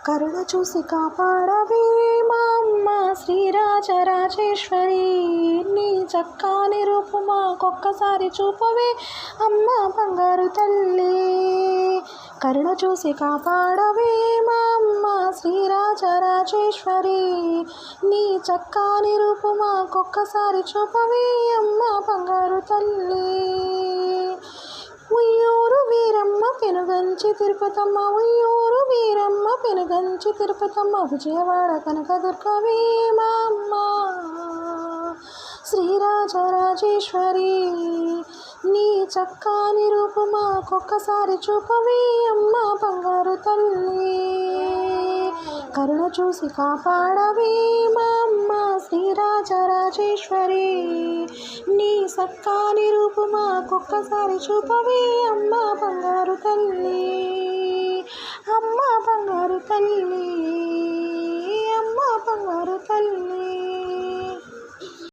కరుణ చూసి కాపాడవే మా అమ్మ శ్రీరాజరాజేశ్వరి, నీ చక్కని రూపు మాకొక్కసారి చూపవే అమ్మ బంగారు తల్లి. కరుణ చూసి కాపాడవే మా అమ్మ శ్రీరాజరాజేశ్వరి, నీ చక్కని రూపు మాకొక్కసారి చూపవే అమ్మ బంగారు తల్లి. ఉయ్యూరు వీరమ్మ పెనుగంచి తిరుపతమ్మ, ఉయ్యూరు వీరమ్మ పెనుగంచి తిరుపతమ్మ, విజయవాడ కనకదుర్గవే మా అమ్మ శ్రీరాజరాజేశ్వరి, నీ చక్కని రూపు మాకొక్కసారి చూపవే అమ్మ బంగారు తల్లి. కరుణ చూసి కాపాడవే మా అమ్మ శ్రీరాజరాజేశ్వరి, నీ చక్కని రూపు మాకొక్కసారి చూపవే అమ్మ బంగారు తల్లి, అమ్మ బంగారు తల్లి.